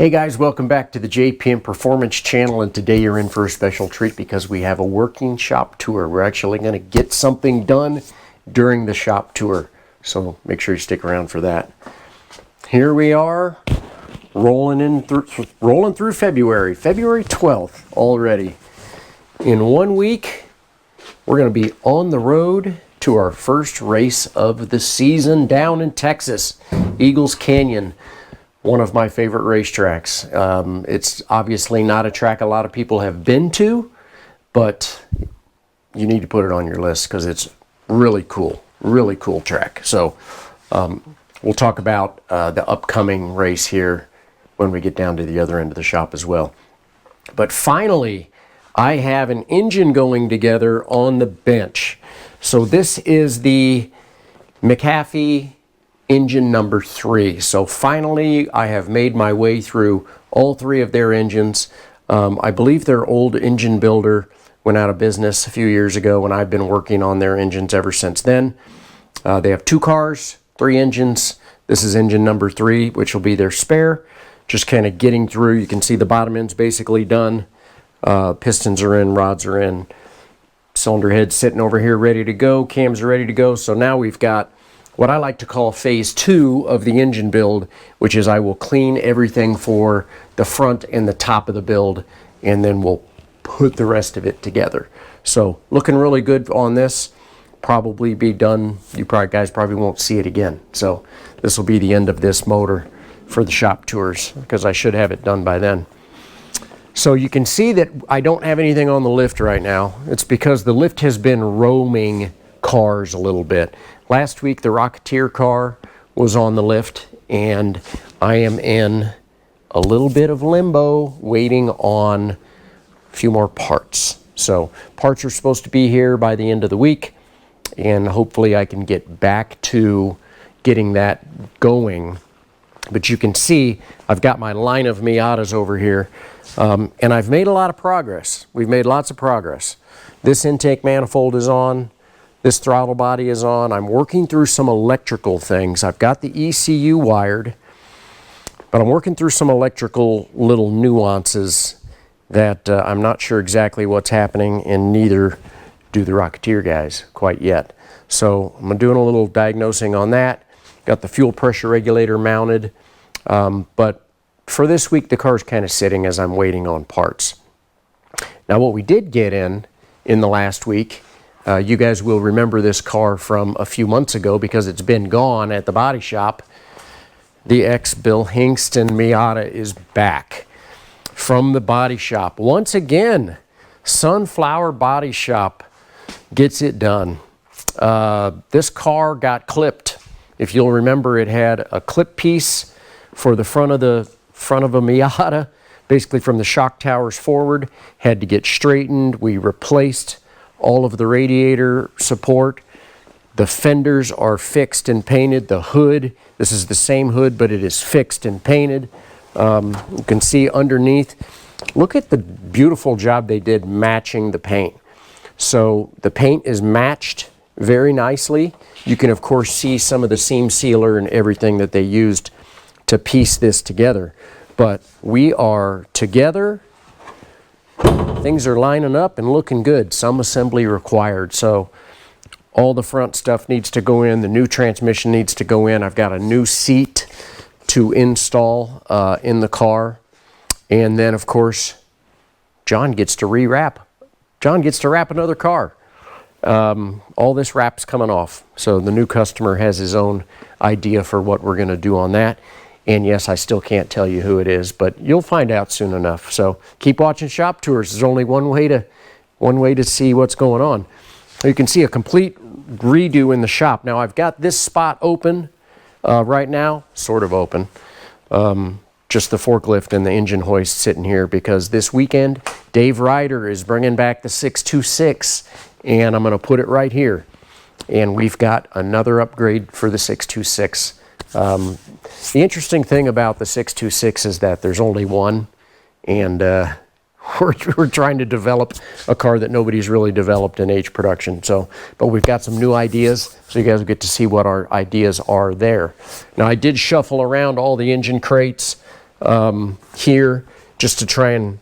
Hey guys, welcome back to the JPM Performance channel, and today you're in for a special treat because we have a working shop tour. We're actually going to get something done during the shop tour, so make sure you stick around for that. Here we are, rolling through February 12th already. In 1 week, we're going to be on the road to our first race of the season down in Texas, Eagles Canyon. One of my favorite racetracks. It's obviously not a track a lot of people have been to, but you need to put it on your list because it's really cool track. So we'll talk about the upcoming race here when we get down to the other end of the shop as well. But finally, I have an engine going together on the bench. So this is the McAfee engine number 3. So finally I have made my way through all 3 of their engines. I believe their old engine builder went out of business a few years ago, and I've been working on their engines ever since then. They have 2 cars, 3 engines. This is engine number 3, which will be their spare. Just kind of getting through. You can see the bottom end's basically done. Pistons are in, rods are in, cylinder head's sitting over here ready to go, cams are ready to go. So now we've got what I like to call phase 2 of the engine build, which is I will clean everything for the front and the top of the build, and then we'll put the rest of it together. So looking really good on this. Probably be done. You guys probably won't see it again. So this will be the end of this motor for the shop tours because I should have it done by then. So you can see that I don't have anything on the lift right now. It's because the lift has been roaming cars a little bit. Last week the Rocketeer car was on the lift, and I am in a little bit of limbo waiting on a few more parts. So parts are supposed to be here by the end of the week, and hopefully I can get back to getting that going. But you can see I've got my line of Miatas over here, and I've made a lot of progress. We've made lots of progress. This intake manifold is on. This throttle body is on. I'm working through some electrical things. I've got the ECU wired, but I'm working through some electrical little nuances that I'm not sure exactly what's happening, and neither do the Rocketeer guys quite yet. So I'm doing a little diagnosing on that. Got the fuel pressure regulator mounted, but for this week the car's kind of sitting as I'm waiting on parts. Now what we did get in the last week, you guys will remember this car from a few months ago because it's been gone at the body shop. The ex-Bill Hingston Miata is back from the body shop. Once again, Sunflower Body Shop gets it done. This car got clipped. If you'll remember, it had a clip piece for the front of a Miata, basically from the shock towers forward, had to get straightened. We replaced all of the radiator support. The fenders are fixed and painted. The hood, this is the same hood, but it is fixed and painted. You can see underneath, look at the beautiful job they did matching the paint. So the paint is matched very nicely. You can of course see some of the seam sealer and everything that they used to piece this together. But we are together. Things are lining up and looking good. Some assembly required. So all the front stuff needs to go in. The new transmission needs to go in. I've got a new seat to install in the car. And then of course, John gets to rewrap. John gets to wrap another car. All this wrap's coming off. So the new customer has his own idea for what we're going to do on that. And yes, I still can't tell you who it is, but you'll find out soon enough. So keep watching shop tours. There's only one way to see what's going on. You can see a complete redo in the shop. Now I've got this spot open right now, sort of open. Just the forklift and the engine hoist sitting here because this weekend Dave Ryder is bringing back the 626, and I'm going to put it right here. And we've got another upgrade for the 626. The interesting thing about the 626 is that there's only one, and we're trying to develop a car that nobody's really developed in H production. So, but we've got some new ideas, so you guys will get to see what our ideas are there. Now, I did shuffle around all the engine crates. here just to try and,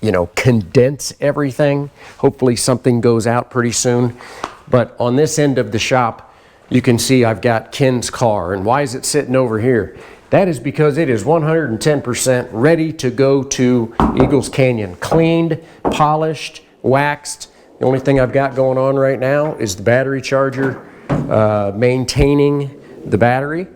you know, condense everything. Hopefully something goes out pretty soon. But on this end of the shop, you can see I've got Ken's car. And why is it sitting over here? That is because it is 110% ready to go to Eagles Canyon. Cleaned, polished, waxed. The only thing I've got going on right now is the battery charger, maintaining the battery.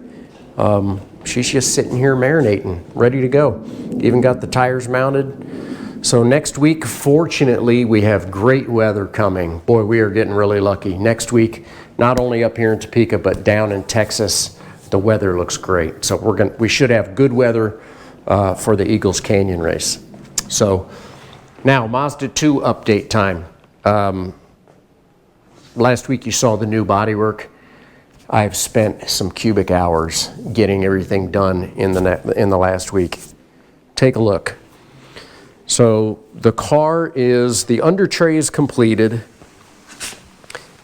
She's just sitting here marinating, ready to go. Even got the tires mounted. So next week, fortunately, we have great weather coming. Boy, we are getting really lucky. Next week, not only up here in Topeka, but down in Texas, the weather looks great. So we should have good weather for the Eagles Canyon race. So now, Mazda 2 update time. Last week you saw the new Bodywork. I've spent some cubic hours getting everything done in the last week. Take a look. So the car is, the under tray is completed.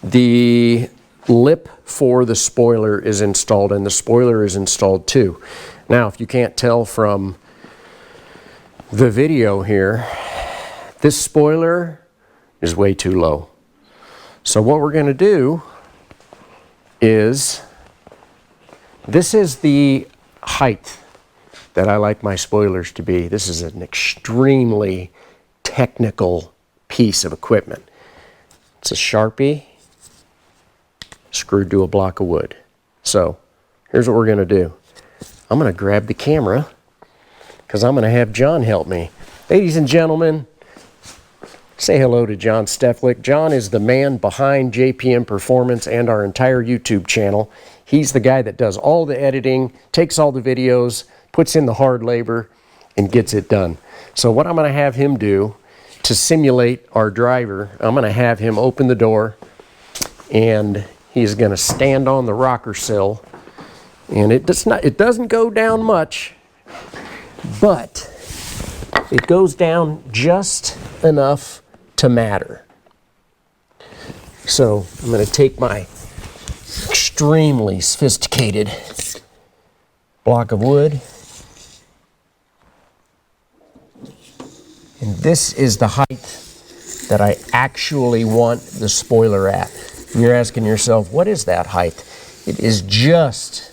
The lip for the spoiler is installed, and the spoiler is installed too. Now, if you can't tell from the video here, this spoiler is way too low. So what we're going to do is, this is the height that I like my spoilers to be. This is an extremely technical piece of equipment. It's a Sharpie screwed to a block of wood. So here's what we're going to do. I'm going to grab the camera because I'm going to have John help me. Ladies and gentlemen, say hello to John Steflik. John is the man behind JPM Performance and our entire YouTube channel. He's the guy that does all the editing, takes all the videos, puts in the hard labor, and gets it done. So what I'm going to have him do to simulate our driver, I'm going to have him open the door, and he's going to stand on the rocker sill. And it doesn't go down much, but it goes down just enough to matter. So I'm going to take my extremely sophisticated block of wood, and this is the height that I actually want the spoiler at. And you're asking yourself, what is that height? It is just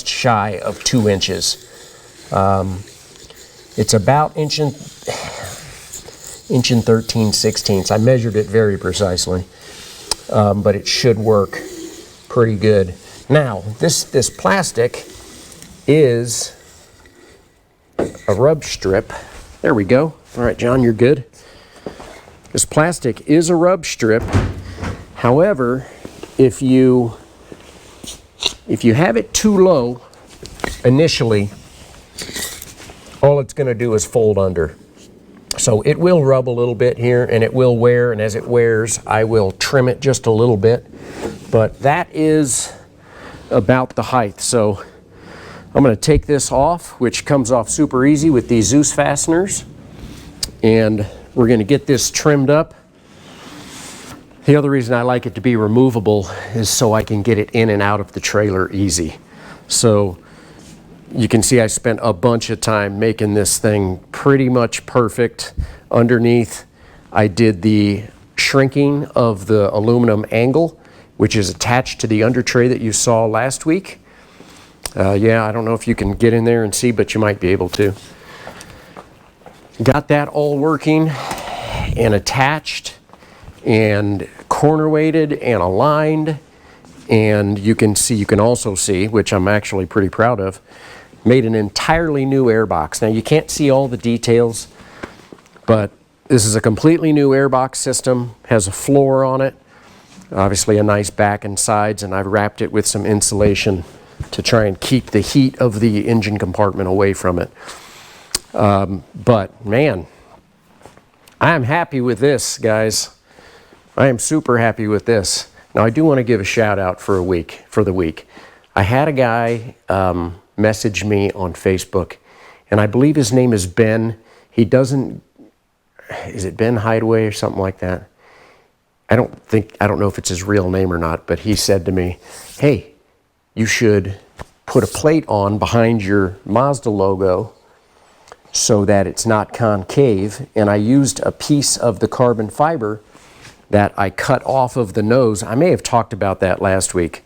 shy of 2 inches. It's about inch and 13/16. I measured it very precisely, but it should work pretty good. Now, this plastic is a rub strip. There we go. All right, John, you're good. This plastic is a rub strip. However, if you have it too low initially, all it's going to do is fold under. So it will rub a little bit here, and it will wear, and as it wears, I will trim it just a little bit. But that is about the height. So I'm going to take this off, which comes off super easy with these Zeus fasteners, and we're going to get this trimmed up. The other reason I like it to be removable is so I can get it in and out of the trailer easy. So you can see I spent a bunch of time making this thing pretty much perfect. Underneath, I did the shrinking of the aluminum angle, which is attached to the under tray that you saw last week. Yeah, I don't know if you can get in there and see, but you might be able to. Got that all working and attached and corner weighted and aligned. And you can also see, which I'm actually pretty proud of, made an entirely new airbox. Now you can't see all the details, but this is a completely new airbox system, has a floor on it, obviously a nice back and sides, and I've wrapped it with some insulation to try and keep the heat of the engine compartment away from it. But man, I am happy with this, guys. I am super happy with this. Now I do want to give a shout out for the week. I had a guy message me on Facebook, and I believe his name is Ben. Is it Ben Hideaway or something like that? I don't know if it's his real name or not, but he said to me, hey, you should put a plate on behind your Mazda logo so that it's not concave, and I used a piece of the carbon fiber that I cut off of the nose. I may have talked about that last week,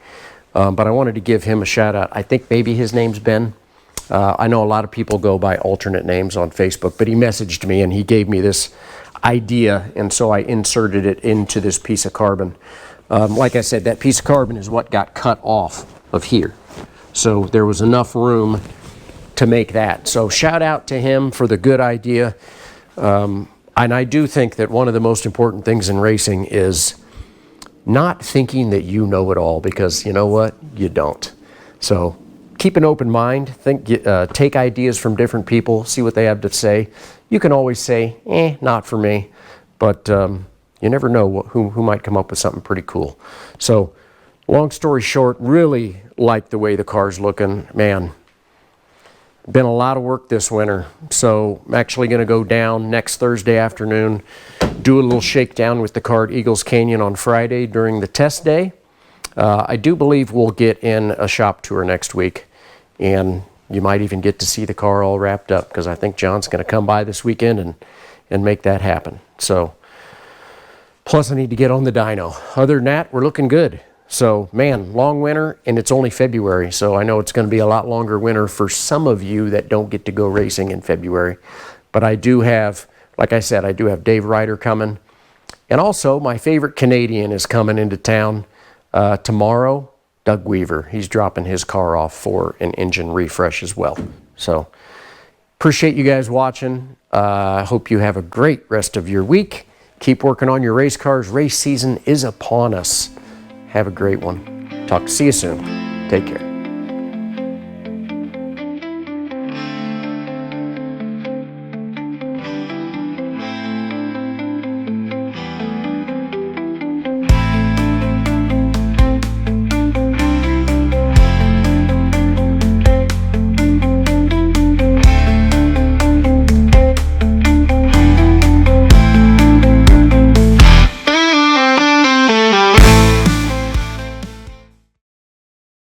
but I wanted to give him a shout out. I think maybe his name's Ben. I know a lot of people go by alternate names on Facebook, but he messaged me and he gave me this idea, and so I inserted it into this piece of carbon. Like I said, that piece of carbon is what got cut off of here. So there was enough room to make that. So shout out to him for the good idea. And I do think that one of the most important things in racing is not thinking that you know it all, because you know what? You don't. So keep an open mind. Take ideas from different people, see what they have to say. You can always say, not for me. But you never know who might come up with something pretty cool. So long story short, really like the way the car's looking. Man, been a lot of work this winter, so I'm actually going to go down next Thursday afternoon, do a little shakedown with the car at Eagles Canyon on Friday during the test day. I do believe we'll get in a shop tour next week, and you might even get to see the car all wrapped up, because I think John's going to come by this weekend and make that happen. So, plus I need to get on the dyno. Other than that, we're looking good. So, man, long winter, and it's only February, so I know it's going to be a lot longer winter for some of you that don't get to go racing in February. But I do have, like I said, I do have Dave Ryder coming. And also, my favorite Canadian is coming into town tomorrow, Doug Weaver. He's dropping his car off for an engine refresh as well. So, appreciate you guys watching. I hope you have a great rest of your week. Keep working on your race cars. Race season is upon us. Have a great one. See you soon. Take care.